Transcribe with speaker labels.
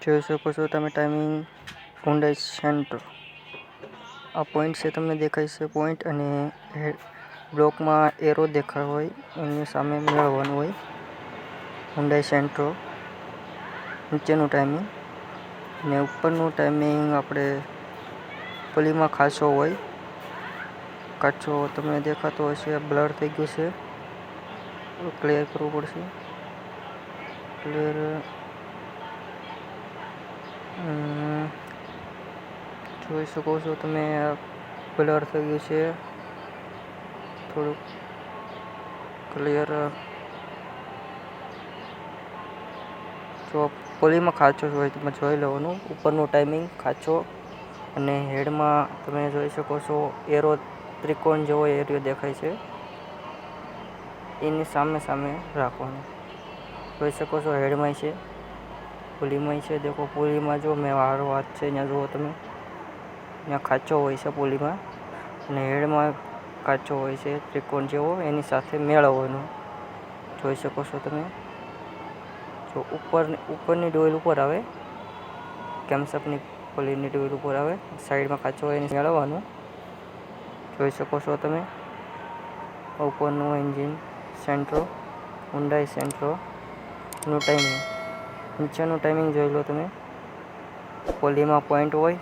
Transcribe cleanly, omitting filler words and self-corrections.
Speaker 1: જોઈ શકો છો તમે ટાઈમિંગ Hyundai સેન્ટ્રો. આ પોઈન્ટ છે, તમને દેખાય છે પોઈન્ટ, અને બ્લોકમાં એરો દેખાય હોય એની સામે મેળવવાનું હોય. Hyundai સેન્ટ્રો નીચેનું ટાઈમિંગ ને ઉપરનું ટાઈમિંગ આપણે પલીમાં ખાસો હોય. કાચો તમને દેખાતો હશે, બ્લર થઈ ગયું છે, ક્લિયર કરવું પડશે. ક્લિયર જોઈ શકો છો તમે, બ્લર થઈ ગયું છે થોડુંક. ક્લિયર જો પોલીમાં ખાચો હોય તમે જોઈ લેવાનું. ઉપરનું ટાઈમિંગ ખાચો, અને હેડમાં તમે જોઈ શકો છો એરો ત્રિકોણ જેવો એરિયો દેખાય છે, એની સામે સામે રાખવાનું. જોઈ શકો છો હેડમાંય છે, પુલીમાંય છે. દેખો પુલીમાં જો મેં વારો હાથ છે ત્યાં જુઓ તમે, ત્યાં ખાચો હોય છે પુલીમાં, અને હેડમાં કાચો હોય છે ત્રિકોણ જેવો, એની સાથે મેળવવાનો. જોઈ શકો છો તમે. જો ઉપરની ડોઇલ ઉપર આવે, કેમ્સઅપની પોલીની ડોઇલ ઉપર આવે, સાઈડમાં કાચો હોય એને મેળવવાનું. જોઈ શકો છો તમે ઉપરનું એન્જિન સેન્ટ્રો, Hyundai સેન્ટ્રોનું ટાઈમિંગ. નીચેનું ટાઈમિંગ જોઈ લો તમે. પોલીમાં પોઈન્ટ હોય,